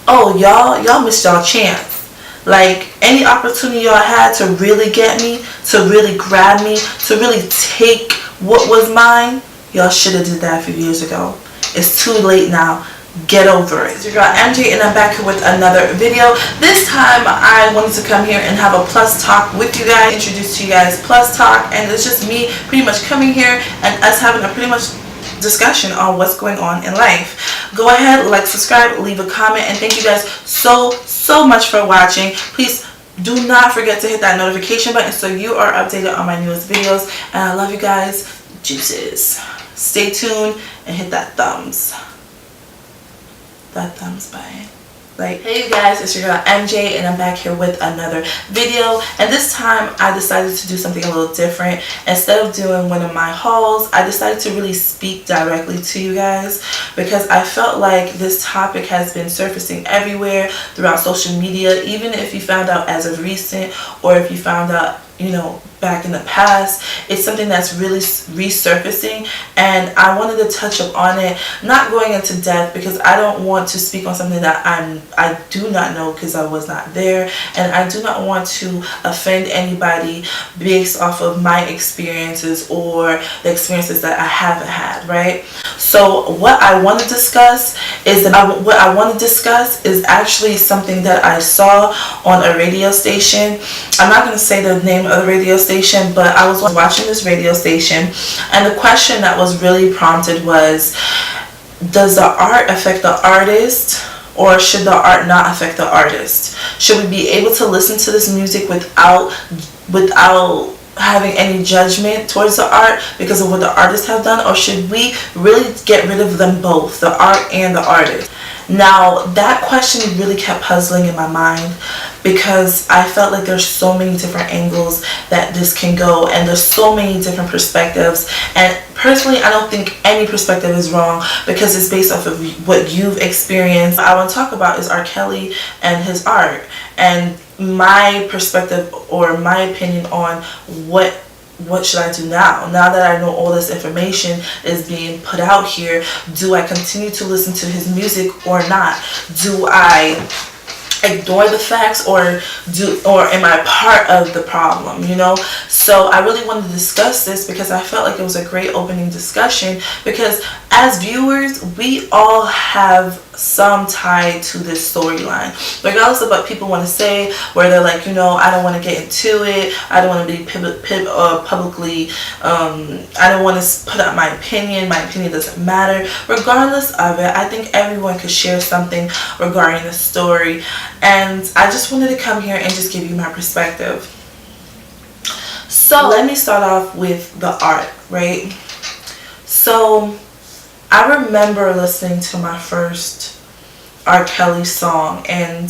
oh, y'all missed y'all chance. Like, any opportunity y'all had to really get me, to really grab me, to really take what was mine, y'all should have did that a few years ago. It's too late now. Get over it. It's your girl MJ, and I'm back here with another video. This time I wanted to come here and have a plus talk with you guys, introduce to you guys plus talk, and it's just me pretty much coming here and us having a pretty much discussion on what's going on in life. Go ahead, like, subscribe, leave a comment, and thank you guys so much for watching. Please do not forget to hit that notification button so you are updated on my newest videos, and I love you guys. Juices. Stay tuned and hit that thumbs button. Like, hey you guys, it's your girl MJ, and I'm back here with another video, and this time I decided to do something a little different. Instead of doing one of my hauls, I decided to really speak directly to you guys, because I felt like this topic has been surfacing everywhere throughout social media, even if you found out as of recent, or if you found out, you know, back in the past. It's something that's really resurfacing, and I wanted to touch up on it, not going into depth, because I don't want to speak on something that I do not know, because I was not there, and I do not want to offend anybody based off of my experiences or the experiences that I haven't had, right? So what I want to discuss is actually something that I saw on a radio station. I'm not going to say the name of the radio station, but I was watching this radio station, and the question that was really prompted was, does the art affect the artist, or should the art not affect the artist? Should we be able to listen to this music without having any judgment towards the art because of what the artists have done, or should we really get rid of them both, the art and the artist? Now, that question really kept puzzling in my mind, because I felt like there's so many different angles that this can go, and there's so many different perspectives, and personally I don't think any perspective is wrong, because it's based off of what you've experienced. What I want to talk about is R.Kelly and his art, and my perspective or my opinion on what should I do now that I know all this information is being put out here. Do I continue to listen to his music or not? Do I ignore the facts, or am I part of the problem, you know? So I really wanted to discuss this, because I felt like it was a great opening discussion, because as viewers we all have some tie to this storyline, regardless of what people want to say, where they're like, you know, I don't want to get into it, I don't want to be publicly, I don't want to put out my opinion doesn't matter. Regardless of it, I think everyone could share something regarding the story, and I just wanted to come here and just give you my perspective. So let me start off with the art, right? So I remember listening to my first R.Kelly song, and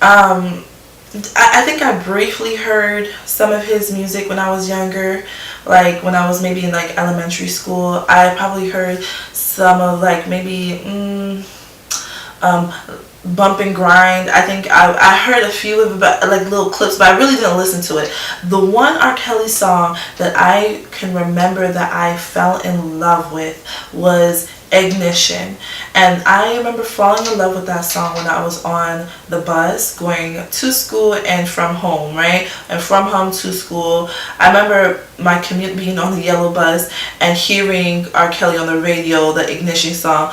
I think I briefly heard some of his music when I was younger, like when I was maybe in like elementary school. I probably heard some of like maybe Bump and Grind. I think I heard a few of it, but like little clips, but I really didn't listen to it. The one R. Kelly song that I can remember that I fell in love with was Ignition, and I remember falling in love with that song when I was on the bus going to school and from home, right? And from home to school, I remember my commute being on the yellow bus and hearing R. Kelly on the radio, the Ignition song.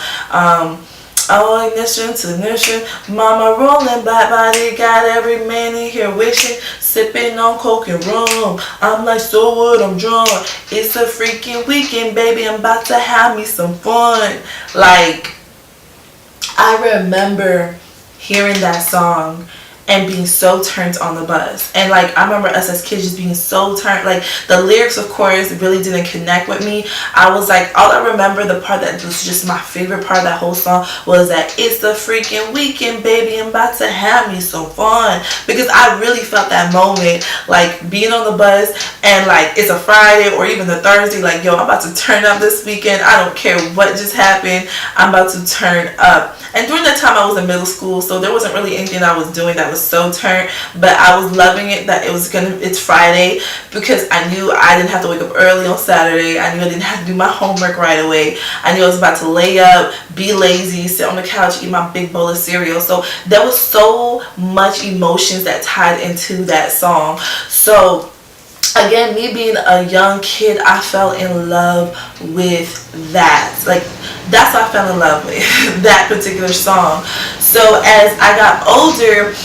Oh, ignition to ignition, mama rolling black body, got every man in here wishing, sipping on coke and rum. I'm like, so what, I'm drunk. It's a freaking weekend, baby, I'm about to have me some fun. Like, I remember hearing that song and being so turned on the bus, and like I remember us as kids just being so turned. Like, the lyrics of course really didn't connect with me. I was like, all I remember, the part that was just my favorite part of that whole song was that it's the freaking weekend, baby, I'm about to have me some fun, because I really felt that moment, like being on the bus and like it's a Friday or even a Thursday, like, yo, I'm about to turn up this weekend. I don't care what just happened, I'm about to turn up. And during that time I was in middle school, so there wasn't really anything I was doing that was so turned, but I was loving it that it's Friday, because I knew I didn't have to wake up early on Saturday. I knew I didn't have to do my homework right away. I knew I was about to lay up, be lazy, sit on the couch, eat my big bowl of cereal. So there was so much emotions that tied into that song. So again, me being a young kid, I fell in love with that. Like, that's what I fell in love with, that particular song. So as I got older,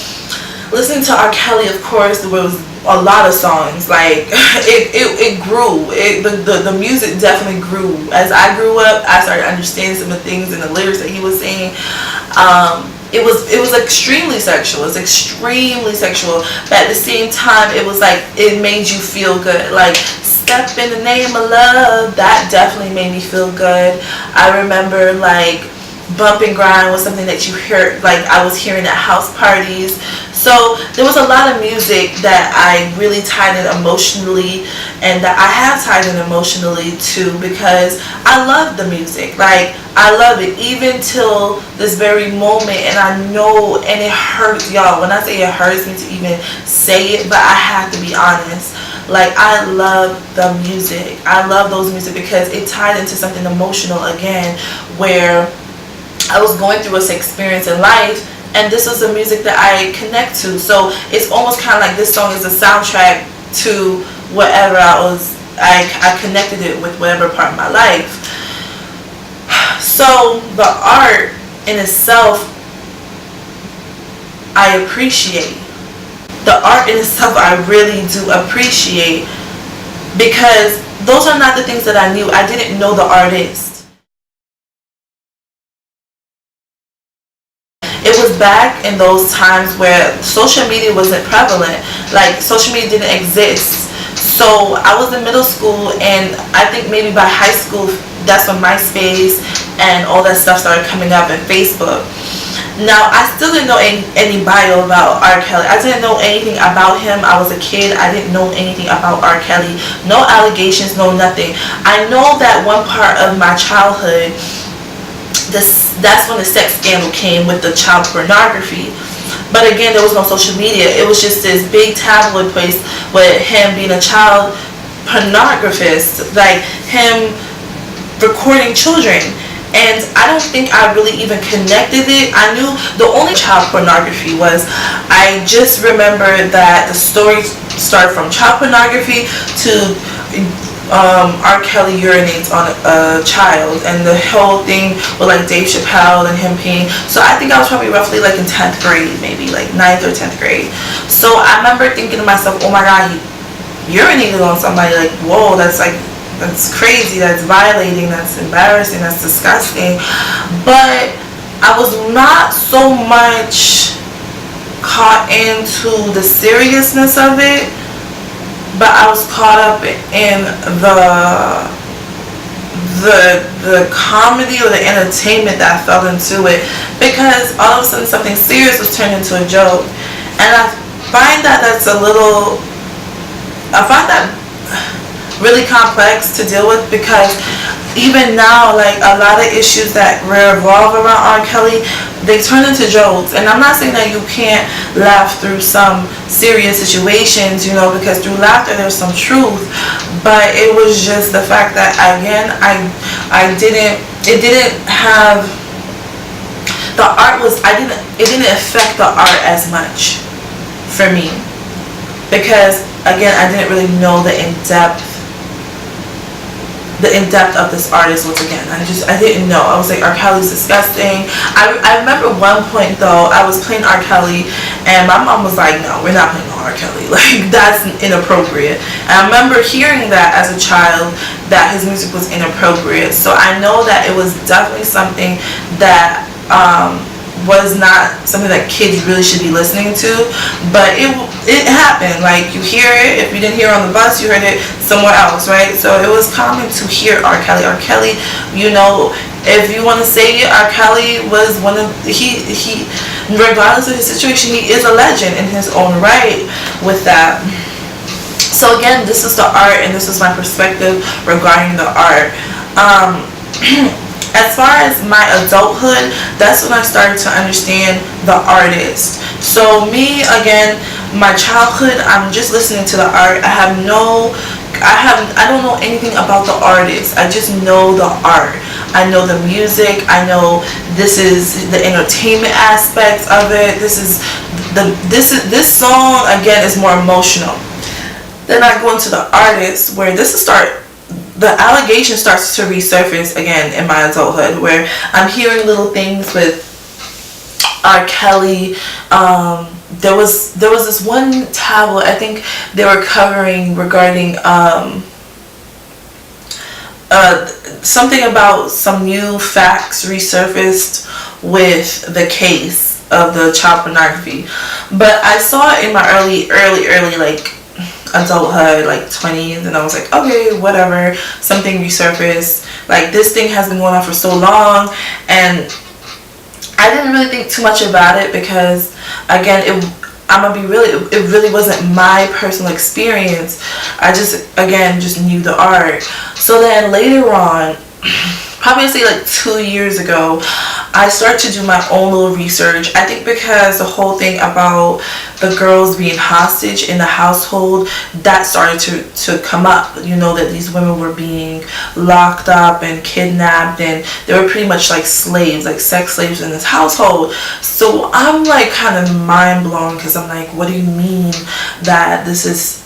listening to R. Kelly, of course, there was a lot of songs. Like, it grew. The music definitely grew. As I grew up, I started understanding some of the things and the lyrics that he was saying. It was extremely sexual. It's extremely sexual. But at the same time, it was like, it made you feel good. Like, Step in the Name of Love, that definitely made me feel good. I remember, like, Bump and Grind was something that you heard, like, I was hearing at house parties. So there was a lot of music that I really tied in emotionally, and that I have tied in emotionally too, because I love the music. Like, I love it even till this very moment, and I know, and it hurts, y'all. When I say it hurts me to even say it, but I have to be honest. Like, I love the music. I love those music because it tied into something emotional again, where I was going through this experience in life, and this was the music that I connect to. So it's almost kind of like this song is a soundtrack to whatever I connected it with, whatever part of my life. So the art in itself, I appreciate. The art in itself, I really do appreciate, because those are not the things that I knew. I didn't know the artist. It was back in those times where social media wasn't prevalent. Like, social media didn't exist. So I was in middle school, and I think maybe by high school, that's when MySpace and all that stuff started coming up, and Facebook. Now, I still didn't know any bio about R. Kelly. I didn't know anything about him. I was a kid. I didn't know anything about R. Kelly. No allegations, no nothing. I know that one part of my childhood, that's when the sex scandal came with the child pornography. But again, there was no social media. It was just this big tabloid place with him being a child pornographist, like him recording children. And I don't think I really even connected it. I knew the only child pornography was, I just remember that the story started from child pornography to R. Kelly urinates on a child, and the whole thing with like Dave Chappelle and him peeing. So I think I was probably roughly like in 10th grade, maybe like 9th or 10th grade. So I remember thinking to myself, oh my God, he urinated on somebody. Like, whoa, that's crazy, that's violating, that's embarrassing, that's disgusting. But I was not so much caught into the seriousness of it, but I was caught up in the comedy or the entertainment that I felt into it, because all of a sudden something serious was turned into a joke. And I find that really complex to deal with, because even now, like, a lot of issues that revolve around R. Kelly, they turn into jokes. And I'm not saying that you can't laugh through some serious situations, you know, because through laughter there's some truth. But it was just the fact that, again, it didn't affect the art as much for me, because again, I didn't really know the in-depth of this artist. Once again, I didn't know. I was like, R. Kelly's disgusting. I remember one point though, I was playing R. Kelly, and my mom was like, no, we're not playing R. Kelly, like, that's inappropriate. And I remember hearing that as a child, that his music was inappropriate. So I know that it was definitely something that was not something that kids really should be listening to, but it happened. Like, you hear it. If you didn't hear it on the bus, you heard it somewhere else, right? So it was common to hear R. Kelly. R. Kelly, you know, if you want to say it, R. Kelly was one of, he regardless of his situation, he is a legend in his own right with that. So again, this is the art, and this is my perspective regarding the art. As far as my adulthood, that's when I started to understand the artist. So me, again, my childhood, I'm just listening to the art. I don't know anything about the artist. I just know the art. I know the music. I know this is the entertainment aspects of it. This song again is more emotional. Then I go into the artist, where the allegation starts to resurface again in my adulthood, where I'm hearing little things with R.Kelly. There was this one tablet, I think they were covering regarding something about some new facts resurfaced with the case of the child pornography. But I saw it in my early like adulthood, like 20s, and I was like, okay, whatever, something resurfaced. Like, this thing has been going on for so long, and I didn't really think too much about it because, again, it really wasn't my personal experience. I just knew the art. So then later on, probably say like 2 years ago, I started to do my own little research. I think because the whole thing about the girls being hostage in the household, that started to come up. You know, that these women were being locked up and kidnapped, and they were pretty much like slaves, like sex slaves in this household. So I'm like kind of mind blown, because I'm like, what do you mean that this is,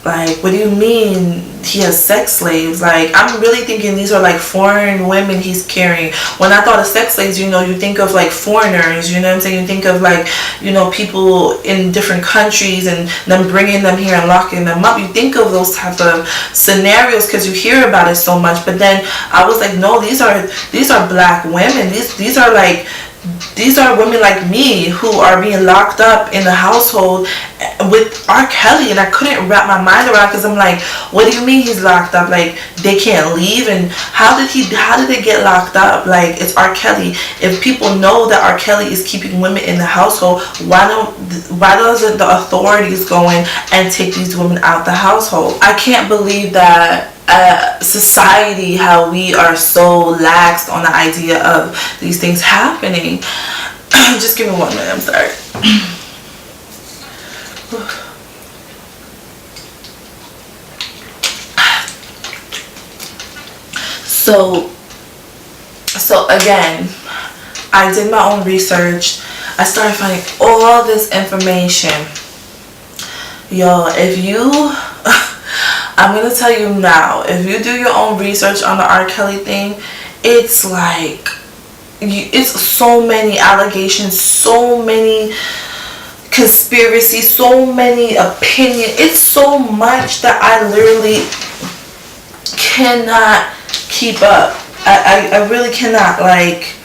like, what do you mean he has sex slaves? Like, I'm really thinking these are like foreign women he's carrying. When I thought of sex slaves, you know, you think of like foreigners, you know what I'm saying? You think of like, you know, people in different countries and them bringing them here and locking them up. You think of those type of scenarios because you hear about it so much. But then I was like, no, these are black women. These are women like me who are being locked up in the household with R.Kelly, and I couldn't wrap my mind around, because I'm like, what do you mean he's locked up? Like, they can't leave? And how did they get locked up? Like, it's R.Kelly. If people know that R.Kelly is keeping women in the household, why doesn't the authorities go in and take these women out the household? I can't believe that society, how we are so lax on the idea of these things happening. Just give me 1 minute, I'm sorry. So again, I did my own research. I started finding all this information. Yo, I'm gonna tell you now, if you do your own research on the R. Kelly thing, it's like, it's so many allegations, so many conspiracies, so many opinions. It's so much that I literally cannot keep up. I really cannot, like,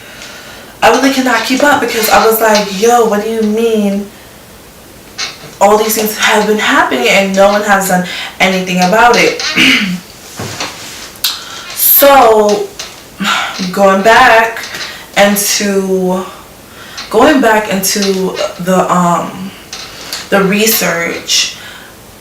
I really cannot keep up, because I was like, yo, what do you mean all these things have been happening and no one has done anything about it? So going back into the research,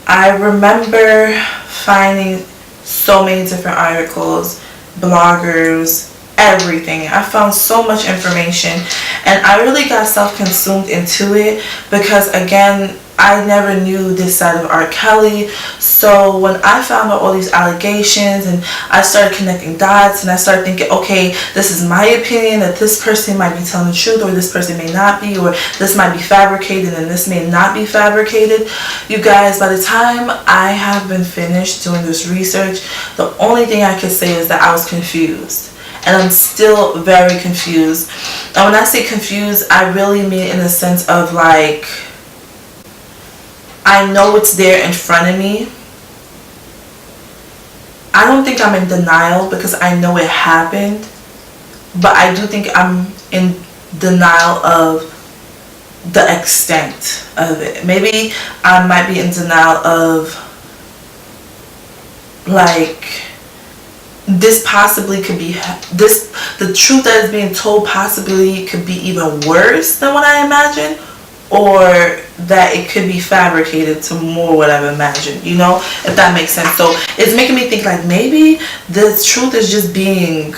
I remember finding so many different articles, bloggers, everything. I found so much information, and I really got self-consumed into it, because again, I never knew this side of R. Kelly. So when I found out all these allegations, and I started connecting dots, and I started thinking, okay, this is my opinion, that this person might be telling the truth, or this person may not be, or this might be fabricated and this may not be fabricated. You guys, by the time I have been finished doing this research, the only thing I could say is that I was confused. And I'm still very confused. And when I say confused, I really mean in the sense of, like, I know it's there in front of me. I don't think I'm in denial, because I know it happened. But I do think I'm in denial of the extent of it. Maybe I might be in denial of, like, this possibly could be, the truth that is being told possibly could be even worse than what I imagined, or that it could be fabricated to more what I've imagined, you know, if that makes sense. So it's making me think, like, maybe the truth is just being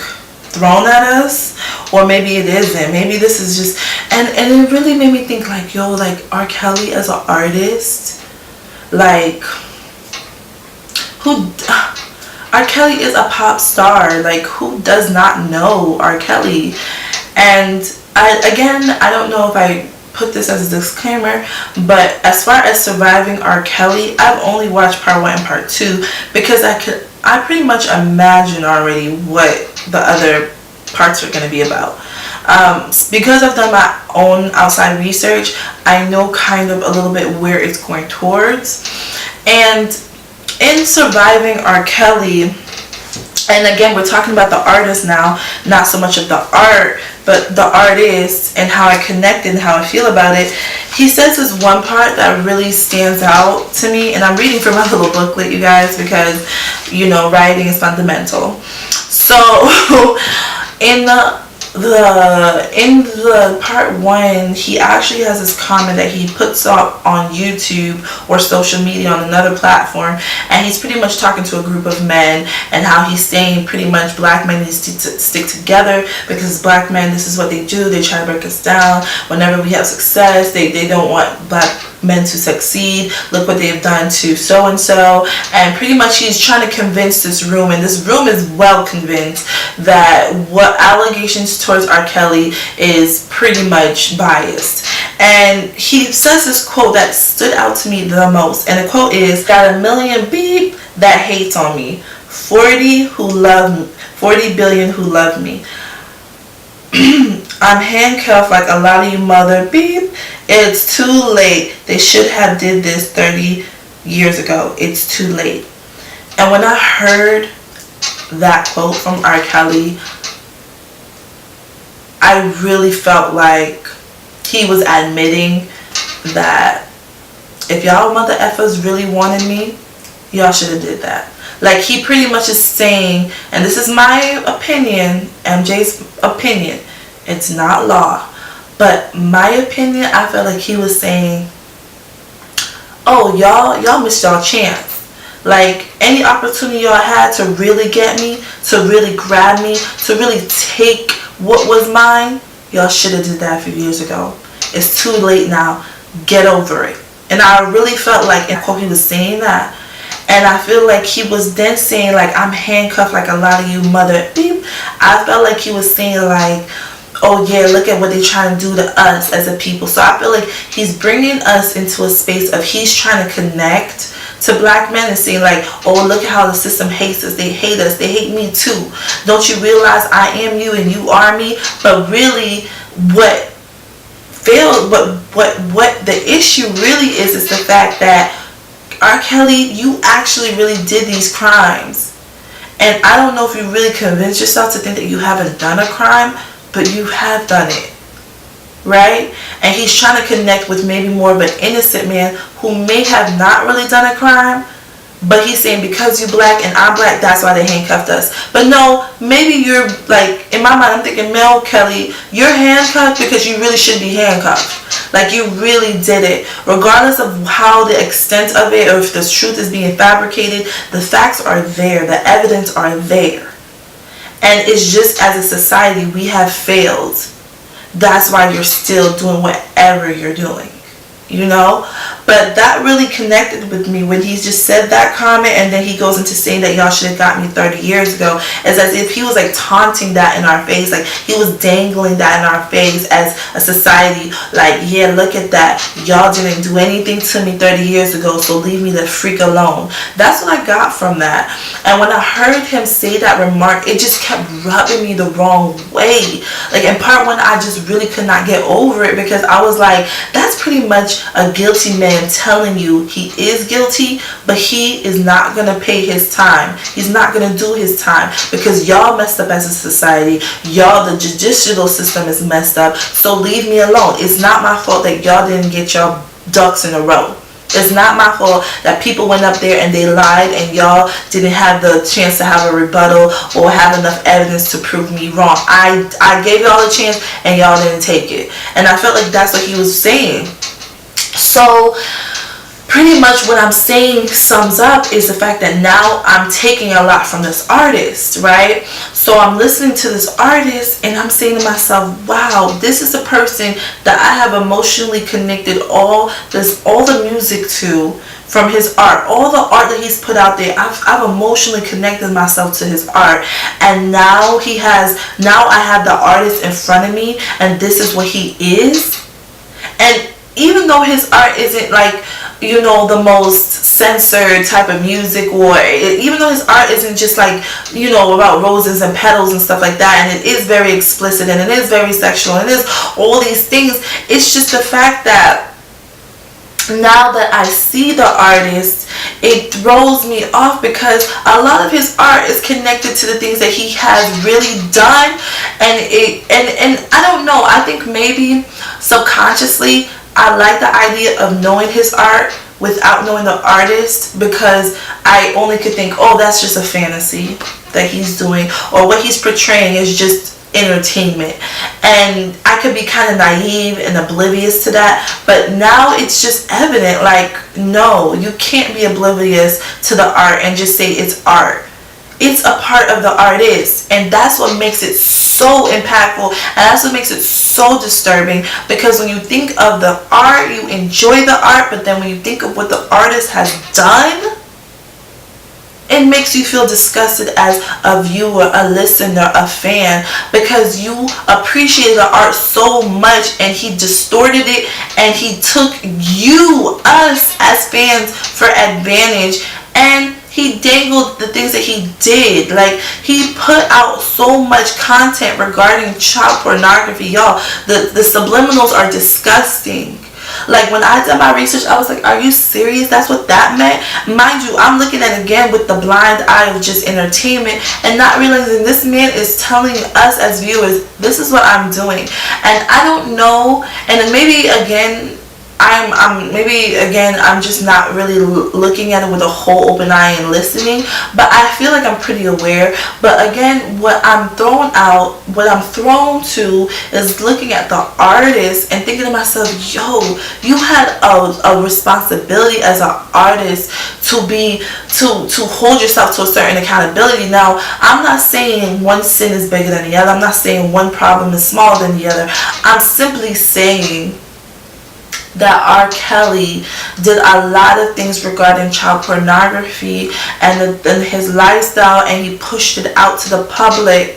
thrown at us, or maybe it isn't. Maybe this is just, and it really made me think like, yo, like R. Kelly as an artist, like who, R. Kelly is a pop star, like who does not know R. Kelly? And I don't know if I put this as a disclaimer, but as far as surviving R. Kelly, I've only watched part 1 and part 2 because I pretty much imagine already what the other parts are going to be about. Because I've done my own outside research, I know kind of a little bit where it's going towards. And in surviving R. Kelly, and again, we're talking about the artist now, not so much of the art, but the artist and how I connect and how I feel about it. He says this one part that really stands out to me, and I'm reading from my little booklet, you guys, because, you know, writing is fundamental. So, in the part 1, he actually has this comment that he puts up on YouTube or social media on another platform, and he's pretty much talking to a group of men and how he's saying pretty much black men need to stick together because black men, this is what they do, they try to break us down. Whenever we have success, they don't want black men to succeed. Look what they've done to so and so. And pretty much he's trying to convince this room, and this room is well convinced that what allegations towards R. Kelly is pretty much biased. And he says this quote that stood out to me the most, and the quote is, "Got a million beep that hates on me, 40 billion who love me. I'm handcuffed like a lot of you mother beep. It's too late. They should have did this 30 years ago. It's too late." And when I heard that quote from R. Kelly, I really felt like he was admitting that if y'all mother effers really wanted me, y'all should have did that. Like, he pretty much is saying, and this is my opinion, MJ's opinion, it's not law, but my opinion, I felt like he was saying, oh, y'all missed y'all chance. Like, any opportunity y'all had to really get me, to really grab me, to really take what was mine, y'all should have did that a few years ago. It's too late now. Get over it. And I really felt like, in quote, he was saying that. And I feel like he was then saying, like, I'm handcuffed like a lot of you mother beep. I felt like he was saying, like, oh yeah, look at what they're trying to do to us as a people. So I feel like he's bringing us into a space of he's trying to connect to black men and saying, like, oh, look at how the system hates us. They hate us. They hate me too. Don't you realize I am you and you are me? But really, what the issue really is the fact that R. Kelly, you actually really did these crimes. And I don't know if you really convince yourself to think that you haven't done a crime, but you have done it. Right? And he's trying to connect with maybe more of an innocent man who may have not really done a crime, but he's saying because you black and I'm black, that's why they handcuffed us. But no, maybe you're, like, in my mind, I'm thinking, Mel Kelly, you're handcuffed because you really should be handcuffed. Like, you really did it. Regardless of how the extent of it or if the truth is being fabricated, the facts are there. The evidence are there. And it's just, as a society, we have failed. That's why you're still doing whatever you're doing, you know? But that really connected with me when he just said that comment, and then he goes into saying that y'all should have got me 30 years ago. It's as if he was like taunting that in our face, like he was dangling that in our face as a society, like, yeah, look at that, y'all didn't do anything to me 30 years ago, so leave me the freak alone. That's what I got from that. And when I heard him say that remark, it just kept rubbing me the wrong way. Like, in part 1, I just really could not get over it because I was like, that's pretty much a guilty man telling you he is guilty, but he is not going to pay his time. He's not going to do his time because y'all messed up as a society. Y'all, the judicial system is messed up, so leave me alone. It's not my fault that y'all didn't get y'all ducks in a row. It's not my fault that people went up there and they lied and y'all didn't have the chance to have a rebuttal or have enough evidence to prove me wrong. I gave y'all a chance and y'all didn't take it. And I felt like that's what he was saying. So pretty much what I'm saying sums up is the fact that now I'm taking a lot from this artist, right? So I'm listening to this artist and I'm saying to myself, wow, this is a person that I have emotionally connected all the music to, from his art, all the art that he's put out there. I've emotionally connected myself to his art, and now I have the artist in front of me, and this is what he is. And even though his art isn't like, you know, the most censored type of music, or even though his art isn't just like, you know, about roses and petals and stuff like that, and it is very explicit and it is very sexual and it is all these things, it's just the fact that now that I see the artist, it throws me off, because a lot of his art is connected to the things that he has really done, and I don't know, I think maybe subconsciously I like the idea of knowing his art without knowing the artist, because I only could think, oh, that's just a fantasy that he's doing, or what he's portraying is just entertainment, and I could be kind of naive and oblivious to that. But now it's just evident, like, no, you can't be oblivious to the art and just say it's art. It's a part of the artist, and that's what makes it so impactful, and that's what makes it so disturbing, because when you think of the art, you enjoy the art, but then when you think of what the artist has done, it makes you feel disgusted as a viewer, a listener, a fan, because you appreciate the art so much and he distorted it, and he took us as fans for advantage, and he dangled the things that he did. Like, he put out so much content regarding child pornography, y'all. The subliminals are disgusting. Like, when I did my research, I was like, are you serious? That's what that meant? Mind you, I'm looking at it again with the blind eye of just entertainment, and not realizing this man is telling us as viewers, this is what I'm doing. And I don't know, and maybe again, I'm just not really looking at it with a whole open eye and listening, but I feel like I'm pretty aware. But again, what I'm thrown to is looking at the artist and thinking to myself, yo, you had a responsibility as an artist to hold yourself to a certain accountability. Now, I'm not saying one sin is bigger than the other. I'm not saying one problem is smaller than the other. I'm simply saying that R.Kelly did a lot of things regarding child pornography and his lifestyle, and he pushed it out to the public,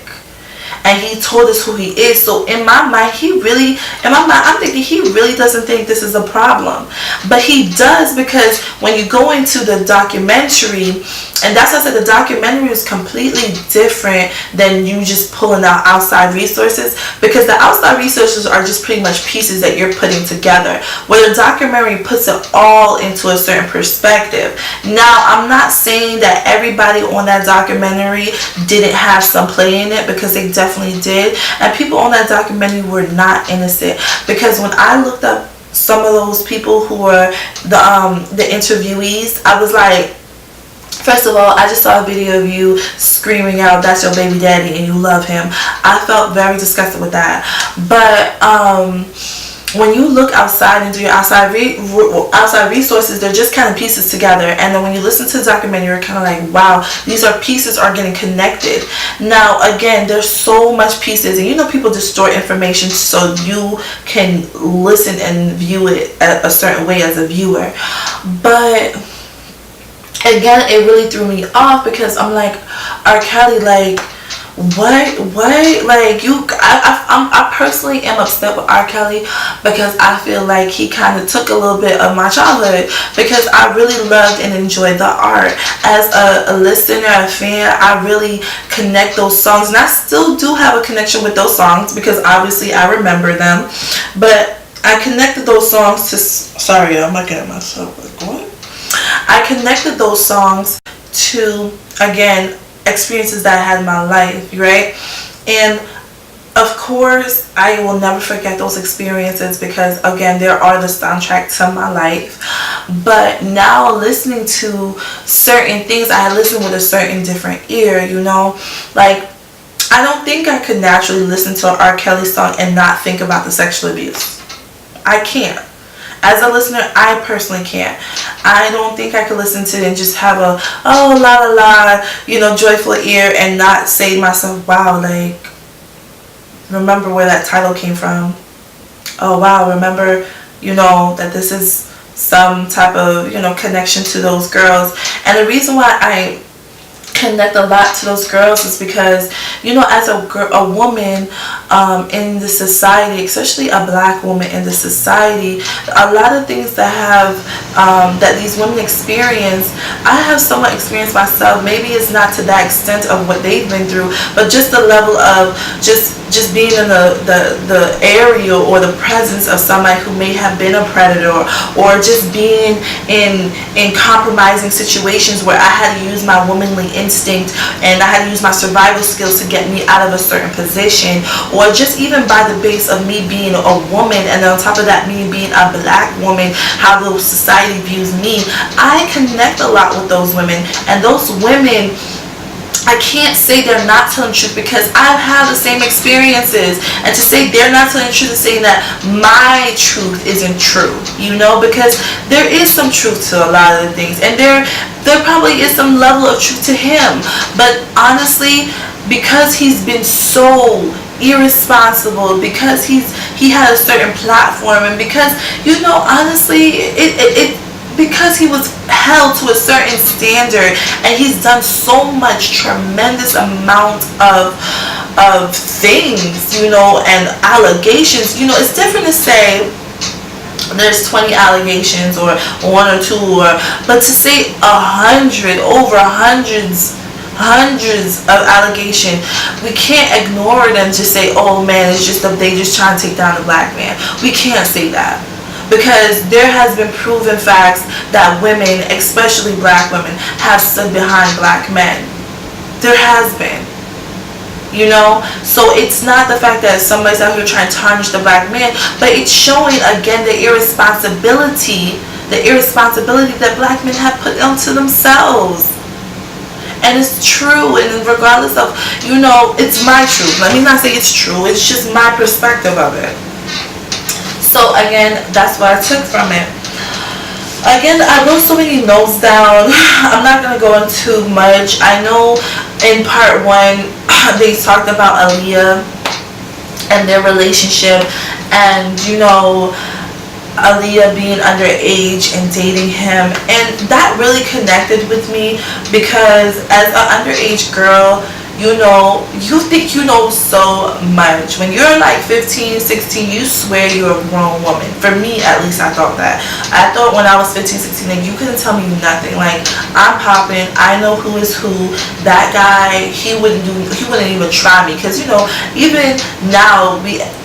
and he told us who he is. So in my mind, I'm thinking he really doesn't think this is a problem, but he does, because when you go into the documentary, and that's why I said the documentary is completely different than you just pulling out outside resources, because the outside resources are just pretty much pieces that you're putting together, where the documentary puts it all into a certain perspective. Now, I'm not saying that everybody on that documentary didn't have some play in it, because they definitely did, and people on that documentary were not innocent, because when I looked up some of those people who were the interviewees, I was like, first of all, I just saw a video of you screaming out, that's your baby daddy and you love him. I felt very disgusted with that. But when you look outside and do your outside resources, they're just kind of pieces together. And then when you listen to the documentary, you're kind of like, wow, these pieces are getting connected. Now, again, there's so much pieces, and you know, people distort information so you can listen and view it a certain way as a viewer. But again, it really threw me off, because I'm like, R.Kelly, like, what, like, I personally am upset with R.Kelly, because I feel like he kind of took a little bit of my childhood, because I really loved and enjoyed the art. As a listener, a fan, I really connect those songs, and I still do have a connection with those songs, because obviously I remember them, but I connected those songs to, sorry, I'm looking at myself like, what? I connected those songs to, again, experiences that I had in my life, right? And of course, I will never forget those experiences, because again, they are the soundtrack to my life. But now, listening to certain things, I listen with a certain different ear, you know? Like, I don't think I could naturally listen to an R. Kelly song and not think about the sexual abuse. I can't. As a listener, I personally can't. I don't think I could listen to it and just have a, oh, la la la, joyful ear and not say to myself, wow, like, remember where that title came from. Oh, wow, remember, that this is some type of, connection to those girls. And the reason why I connect a lot to those girls is because, as a woman in the society, especially a black woman in the society, a lot of things that these women experience, I have somewhat experienced myself. Maybe it's not to that extent of what they've been through, but just the level of just being in the area or the presence of somebody who may have been a predator, or just being in compromising situations where I had to use my womanly instinct and I had to use my survival skills to get me out of a certain position, or just even by the base of me being a woman, and then on top of that, me being a black woman, how the society views me. I connect a lot with those women, and those women, I can't say they're not telling the truth, because I've had the same experiences. And to say they're not telling the truth is saying that my truth isn't true, because there is some truth to a lot of the things, and there probably is some level of truth to him. But honestly, because he's been so irresponsible, because he had a certain platform, and because honestly, because he was held to a certain standard, and he's done so much tremendous amount of things, and allegations. It's different to say there's 20 allegations or one or two, but to say 100, over hundreds of allegations, we can't ignore it and just say, oh man, it's just they just trying to take down the black man. We can't say that. Because there has been proven facts that women, especially black women, have stood behind black men. There has been. So it's not the fact that somebody's out here trying to tarnish the black man, but it's showing again the irresponsibility that black men have put onto themselves. And it's true, and regardless of, it's my truth. Let me not say it's true, it's just my perspective of it. So again, that's what I took from it. Again, I wrote so many notes down. I'm not going to go into much. I know in part 1, they talked about Aaliyah and their relationship, and Aaliyah being underage and dating him, and that really connected with me, because as an underage girl, you think you know so much. When you're like 15, 16, you swear you're a grown woman. For me, at least, I thought that. I thought when I was 15, 16, like, you couldn't tell me nothing. Like, I'm popping, I know who is who. That guy, he wouldn't even try me. Because, even now,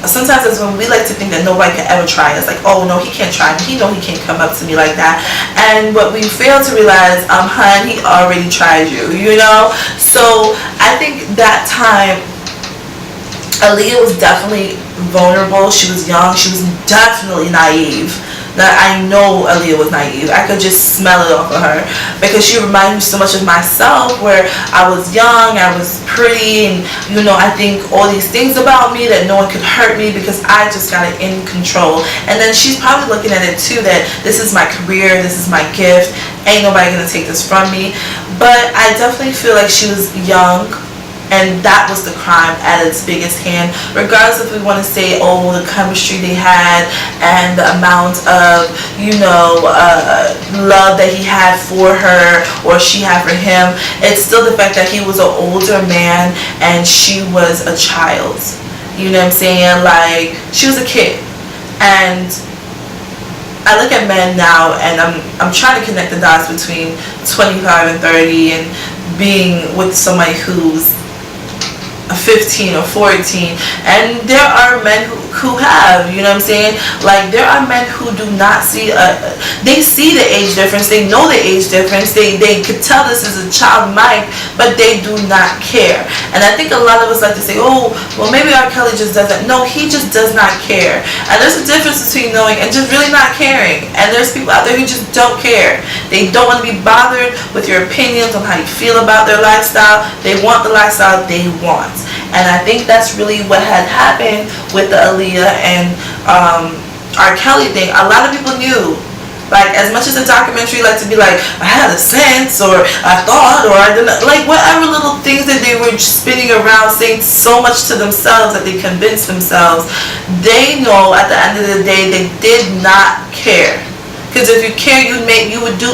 sometimes it's when we like to think that nobody could ever try us. Like, oh no, he can't try me. He can't come up to me like that. And what we fail to realize, hun, he already tried you, So I think that time, Aaliyah was definitely vulnerable. She was young. She was definitely naive. That I know Aaliyah was naive. I could just smell it off of her, because she reminded me so much of myself, where I was young, I was pretty, and I think all these things about me, that no one could hurt me because I just got it in control. And then she's probably looking at it too, that this is my career, this is my gift, ain't nobody gonna take this from me. But I definitely feel like she was young, and that was the crime at its biggest hand. Regardless if we want to say, oh, the chemistry they had and the amount of, love that he had for her or she had for him, it's still the fact that he was an older man and she was a child. You know what I'm saying? Like, she was a kid. And I look at men now, and I'm trying to connect the dots between 25 and 30 and being with somebody who's 15 or 14, and there are men who have, like, there are men who do not see they see the age difference, they know the age difference, they could tell this is a child mind, but they do not care. And I think a lot of us like to say, oh, well, maybe R.Kelly just doesn't. No, he just does not care. And there's a difference between knowing and just really not caring. And there's people out there who just don't care. They don't want to be bothered with your opinions on how you feel about their lifestyle. They want the lifestyle they want. And I think that's really what had happened with the Aaliyah and R.Kelly thing, a lot of people knew. Like, as much as the documentary like to be like, I had a sense, or I thought, or I didn't, like, whatever little things that they were spinning around, saying so much to themselves that they convinced themselves, they know at the end of the day they did not care. Because if you care, you would do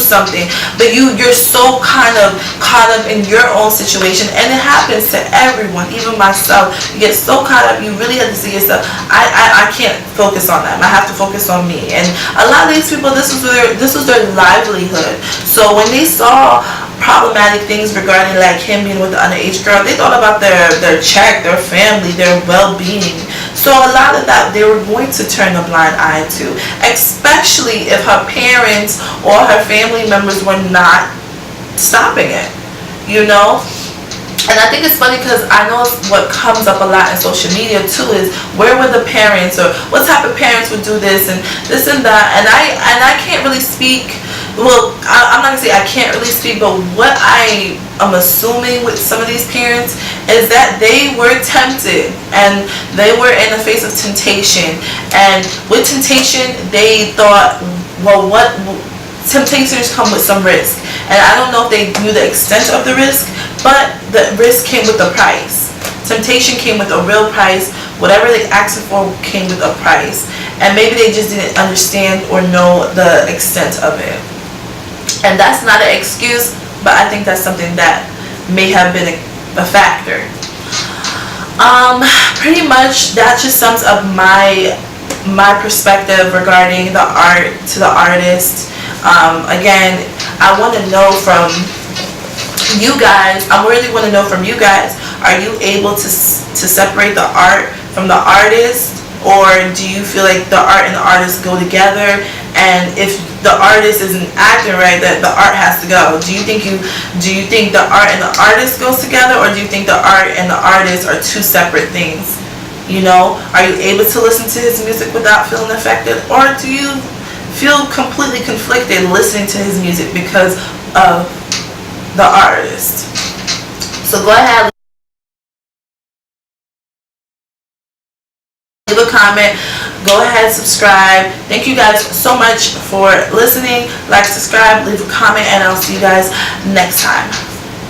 something, but you're so kind of caught up in your own situation, and it happens to everyone, even myself. You get so caught up, you really have to see yourself. I can't focus on them. I have to focus on me. And a lot of these people, this was their livelihood. So when they saw problematic things regarding like him being with the underage girl, they thought about their check, their family, their well-being. So a lot of that they were going to turn a blind eye to, especially if her parents or her family members were not stopping it, you know. And I think it's funny because I know what comes up a lot in social media too is, where were the parents, or what type of parents would do this and this and that. And I can't really speak. Well, I'm not gonna say I can't really speak, but what I am assuming with some of these parents is that they were tempted and they were in the face of temptation. And with temptation, they thought, well, what temptations come with some risk. And I don't know if they knew the extent of the risk, but the risk came with a price. Temptation came with a real price. Whatever they asked for came with a price. And maybe they just didn't understand or know the extent of it. And that's not an excuse, but I think that's something that may have been a factor. Pretty much that just sums up my perspective regarding the art to the artist. Again, I want to know from you guys. I really want to know from you guys. Are you able to separate the art from the artist, or do you feel like the art and the artist go together? And if the artist isn't acting right, that the art has to go. Do you think the art and the artist goes together, or do you think the art and the artist are two separate things? You know, are you able to listen to his music without feeling affected, or do you feel completely conflicted listening to his music because of the artist? So go ahead, leave a comment, go ahead, subscribe. Thank you guys so much for listening. Like, subscribe, leave a comment, and I'll see you guys next time.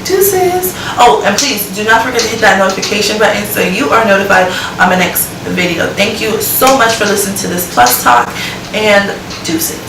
Deuces. Oh, and please do not forget to hit that notification button so you are notified on my next video. Thank you so much for listening to this Plus Talk, and deuces.